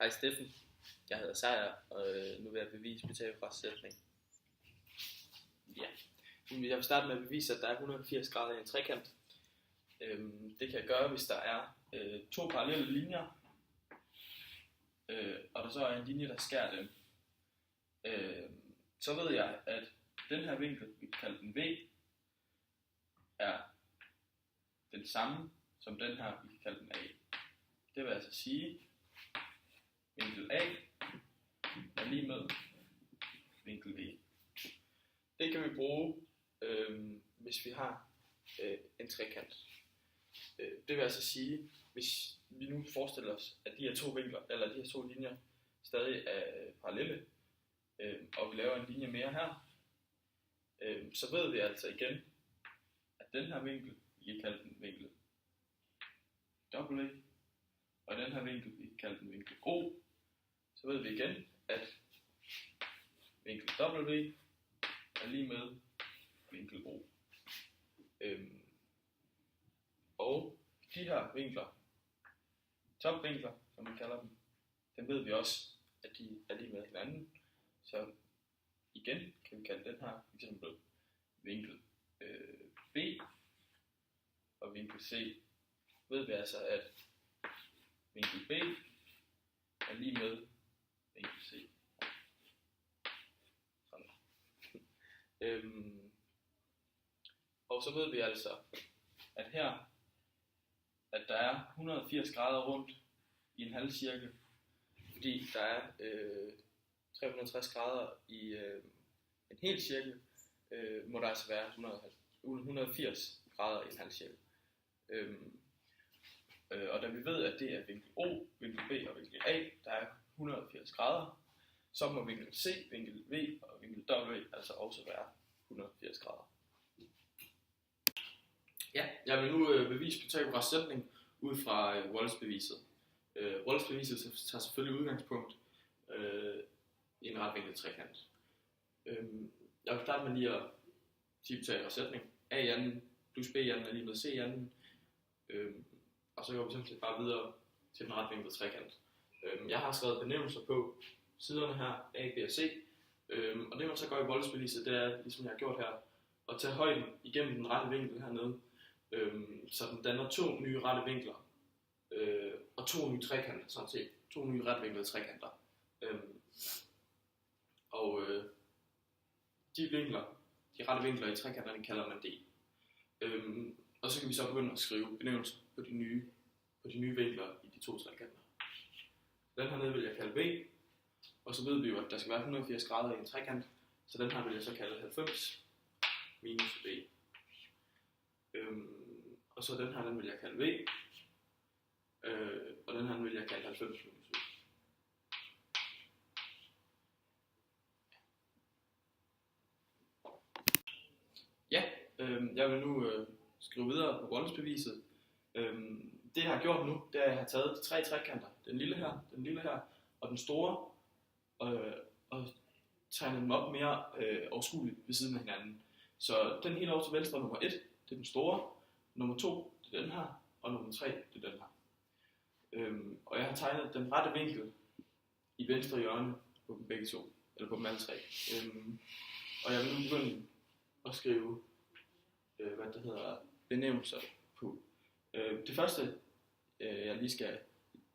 Hej Steffen, jeg hedder Sejer, og nu vil jeg bevise Pythagoras sætning. Ja, jeg vil starte med at bevise, at der er 180 grader i en trekant. Det kan jeg gøre, hvis der er to parallelle linjer, og der så er en linje, der skærer dem. Så ved jeg, at den her vinkel, vi kan kalde den V, er den samme som den her, vi kan kalde den A. Det vil altså sige, vinkel A er lige med vinkel V. Det kan vi bruge, hvis vi har en trekant. Det vil altså sige, hvis vi nu forestiller os, at de her to vinkler, eller de her to linjer stadig er parallelle, og vi laver en linje mere her, så ved vi altså igen, at den her vinkel, vi kan kalde den vinkel W, og den her vinkel, vi kan kalde den vinkel O, så ved vi igen, at vinkel W er lige med vinkel O. Og de her vinkler, topvinkler, som vi kalder dem ved vi også, at de er lige med hinanden. Så igen kan vi kalde den her for eksempel vinkel B og vinkel C. Ved vi altså, at vinkel B er lige med vinkel C. Sådan. Og så ved vi altså, at her, at der er 180 grader rundt i en halvcirkel, fordi der er 360 grader i en hel cirkel, må der altså være 180 grader i en halvcirkel. Og da vi ved, at det er vinkel O, vinkel B og vinkel A, der er 180 grader, så må vinkel C, vinkel V og vinkel W altså også være 180 grader. Ja, jeg vil nu bevise Pythagoras sætning ud fra Wallace-beviset. Wallace-beviset tager selvfølgelig udgangspunkt i en retvinklet trekant. Jeg vil starte med lige at sige Pythagoras sætning. A i anden plus B i anden er lige med C i anden. Og så går vi simpelthen bare videre til den retvinklede trekant. Jeg har skrevet benævnelser på siderne her, A, B og C. Og det man så gør i Wallace-beviset, det er, ligesom jeg har gjort her, at tage højden igennem den rette vinkel hernede. Så den danner to nye rette vinkler og to nye trekanter, sådan set. To nye retvinklede trekanter. De vinkler, de rette vinkler i trekanterne kalder man D. Og så kan vi så begynde at skrive benævnelser på de nye vinkler i de to trekanter. Den her nede vil jeg kalde V, og så ved vi jo, at der skal være 180 grader i en trekant, så den her vil jeg så kalde 90 minus V. Og så den her, den vil jeg kalde V, og den her vil jeg kalde 90 minus V. Ja, jeg vil nu skrive videre på Wallace-beviset. Det jeg har gjort nu, det er, at jeg har taget de tre trekanter, den lille her og den store, og tegnet dem op mere overskueligt ved siden af hinanden. Så den helt over til venstre, nummer 1, det er den store, nummer 2, det er den her, og nummer 3, det er den her. Og jeg har tegnet den rette vinkel i venstre hjørne på dem begge to, eller på dem alle tre. Og jeg vil nu begynde at skrive benævnelser på. Det første,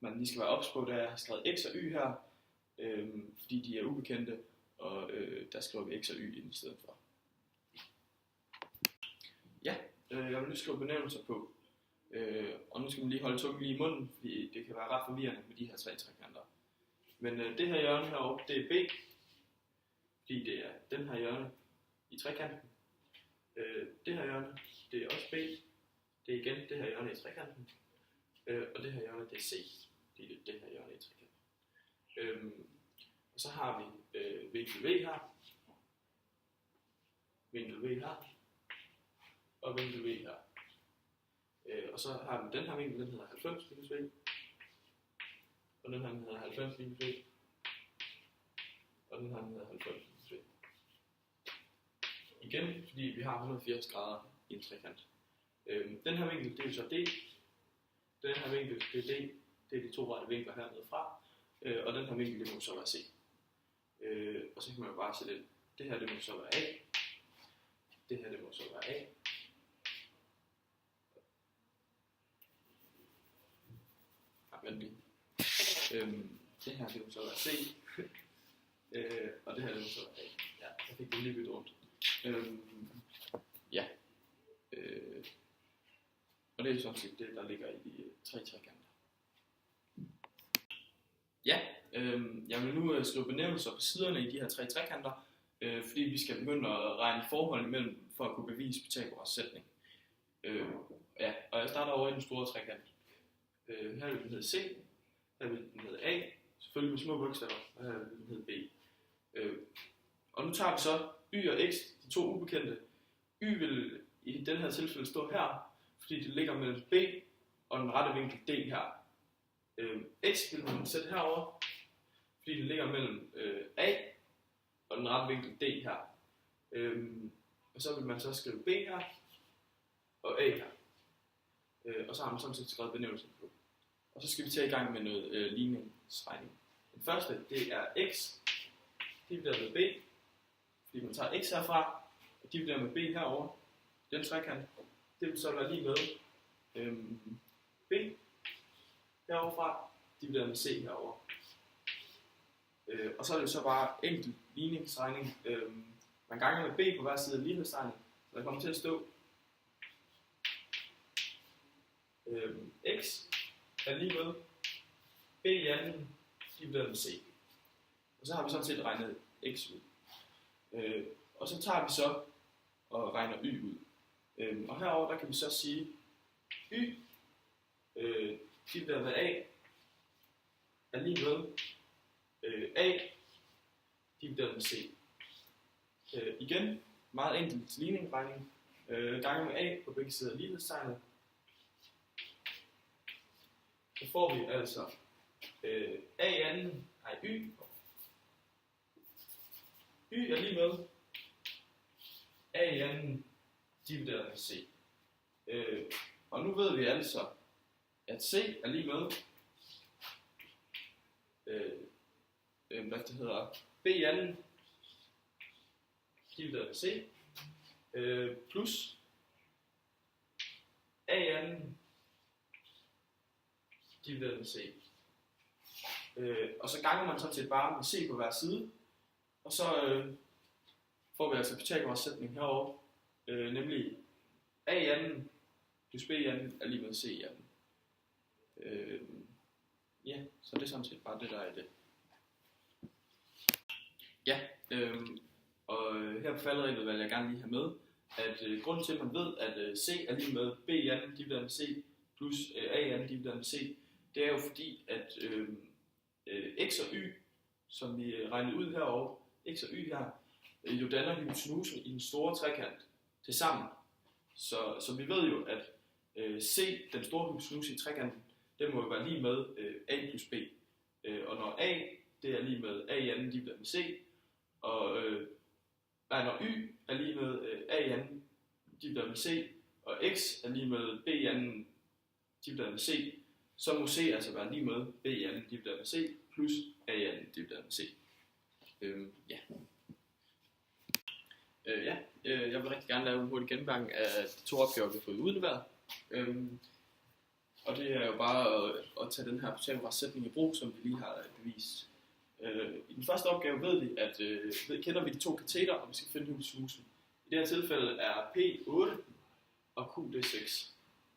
man lige skal være ops på, det er, at jeg har skrevet x og y her, fordi de er ubekendte, og der skriver vi x og y ind i stedet for. Ja, jeg vil nu skrive benævnelser på, og nu skal man lige holde tungen lige i munden, fordi det kan være ret forvirrende med de her tre trekanter. Men det her hjørne heroppe, det er B, fordi det er den her hjørne i trekanten. Det her hjørne, det er også B. Det er igen det her hjørne i trekanten. Og det her hjørne, det er C. Det er det her hjørne i trekanten. Og så har vi vinkel V her. Vinkel V her. Og vinkel V her. Og så har vi den her vinkel, den hedder 90 minus V. Og den her hedder 90 minus V. Og den her hedder 90 minus V. Igen, fordi vi har 180 grader i en trekant. Den her vinkel, det er jo så D. Den her vinkel, det er D. Det er de to rette vinkler hernede fra. og den her vinkel, det må så være C. Og så kan man jo bare sætte ind, det her, det må så være A, det her, det må så være A, det her, det må så være C, og det her, det må så være A. Ja, jeg fik det lige lidt rundt. Ja. Og det er sådan set det, der ligger i de 3 trekanter. Ja, jeg vil nu slå benævnelser på siderne i de her 3 trekanter, fordi vi skal begynde at regne forhold imellem for at kunne bevise Pythagoras sætning. Ja, og jeg starter over i den store trekant. Her vil den hedde C, her vil den hedde A, selvfølgelig med små bogstaver, og her vil den hedde B. Og nu tager vi så y og x, de 2 ubekendte. Y vil i den her tilfælde stå her, fordi det ligger mellem B og den rette vinkel D her. X vil man sætte herover, fordi det ligger mellem A og den rette vinkel D her. Og så vil man så skrive B her og A her. Og så har man sådan set skrevet benævnelsen på. Og så skal vi tage i gang med noget ligningsregning. Den første, det er x divideret med b, fordi man tager x herfra og dividerer med b herover. Den trekant, det vil så være lige med b heroverfra, divideret med c herover. Og så er det så bare enkelt ligningsregning. Man ganger med b på hver side af lighedstegnet, så der kommer til at stå x er lige med b i anden divideret med c. Og så har vi sådan set regnet x ud. Og så tager vi så og regner y ud. Og herover der kan vi så sige y divideret med a er lige med a divideret med c. Igen, meget enkelt ligningsregning. Gange med a på begge sider af lighedstegnet. Så får vi altså a i anden, nej y. Y er lige med a i anden divideret med c. Og nu ved vi altså, at c er lige med hvad det hedder, b i anden divideret med c plus a i anden divideret med c. Og så ganger man sådan set bare med c på hver side, og så får vi altså Pythagoras sætning herovre, nemlig a i anden plus b i anden er lige med c i anden. Ja, så det er sådan set bare det, der er i det. Ja, og her på falderebet vil jeg gerne lige have med, at grunden til, at man ved, at c er lige med b i anden divideret med c plus a i anden divideret med c, det er jo fordi, at x og y, som vi regnede ud herovre, x og y her, jo danner hypotenusen i den store trekant til sammen. Så vi ved jo, at c, den store hypotenuse i trekanten, den må jo være lige med a plus b. Og når a, det er lige med a i anden divideret med c, og når y er lige med a i anden divideret med c, og x er lige med b i anden divideret med c, så må c altså være lige med b i anden divideret med c plus a i anden divideret med c. Ja. Jeg vil rigtig gerne lave en hurtig gennemgang af de 2 opgaver, vi har fået udleveret. Og det er jo bare at tage den her Pythagoras sætning i brug, som vi lige har bevist. I den første opgave ved vi, at kender vi de 2 kateter, og vi skal finde hypotenusen. I det her tilfælde er P 8 og Q det er 6,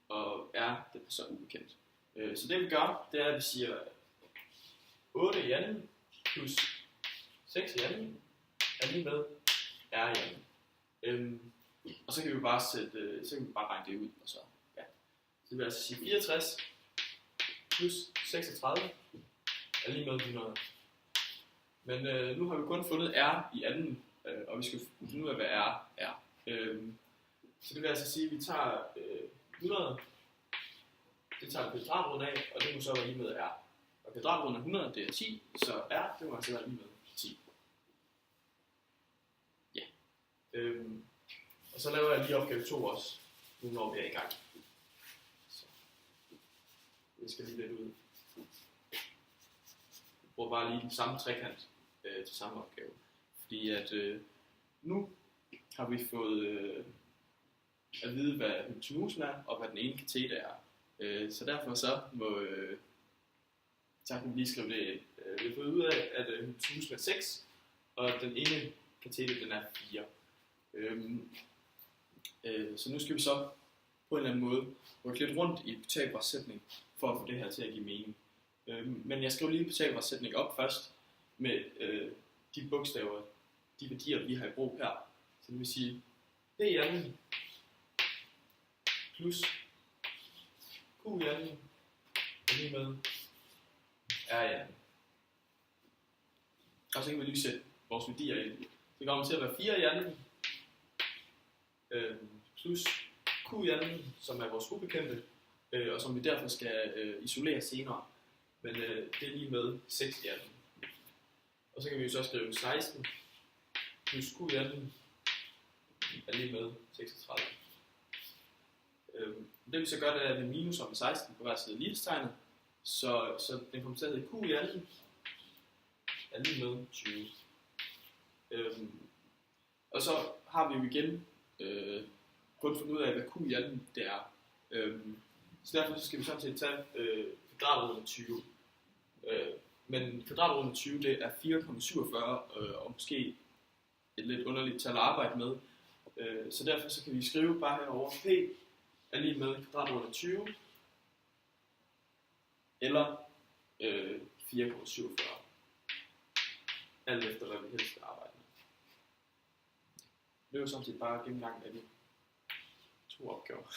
og R det er så ubekendt. Så det vi gør, det er, at vi siger 8 i anden plus 6 i anden er lige med R i anden. Og så kan vi bare regne det ud, og så ja. Så det vil altså sige 64 plus 36 er lige med 100. Men nu har vi kun fundet R i anden, og vi skal finde ud af, hvad R er. Så det vil altså sige, at vi tager 100, det tager kvadratroden af, og det må så være lige med R. Og kvadratroden af 100, det er 10, så R, det må altså være lige med 10. Ja. Og så laver jeg lige opgave 2 også, nu når vi er i gang. Så. Jeg skal lige lidt ud. bruger bare lige den samme trekant til samme opgave. Fordi at nu har vi fået at vide, hvad hypotenusen er, og hvad den ene kateter er. Så derfor så så kan vi lige skrive det ind. Vi har fået ud af, at hypotenusen er 6, og den ene kateter den er 4. Så nu skal vi så på en eller anden måde rykke lidt rundt i Pythagoras sætning, for at få det her til at give mening. Men jeg skriver lige Pythagoras sætning op først, med de bogstaver, de værdier, vi har i brug her. Så det vil sige, P i anden plus Q i anden er lige med R i anden. Og så kan vi lige sætte vores værdier ind. Det kommer til at være 4 i anden plus Q i anden, som er vores ubekendte, og som vi derfor skal isolere senere. Men det er lige med 6 i anden. Og så kan vi jo så skrive 16 plus Q i anden er lige med 36. Det vi så gør, det er, at vi minus om 16 på hver side af lighedstegnet, så den kommer til at hedde Q i anden er lige med 20. Og så har vi jo igen kun fundet ud af, hvad Q i anden det er. Så derfor så skal vi sådan set tage kvadratroden af 20. Men kvadratroden af 20 det er 4,47 og måske et lidt underligt tal at arbejde med. Så derfor så kan vi skrive bare herovre P er lige med kvadratroden af 20 eller 4,47. Alt efter hvad vi helst skal arbejde med. Det er jo sådan set bare gennemgang af de 2 opgaver.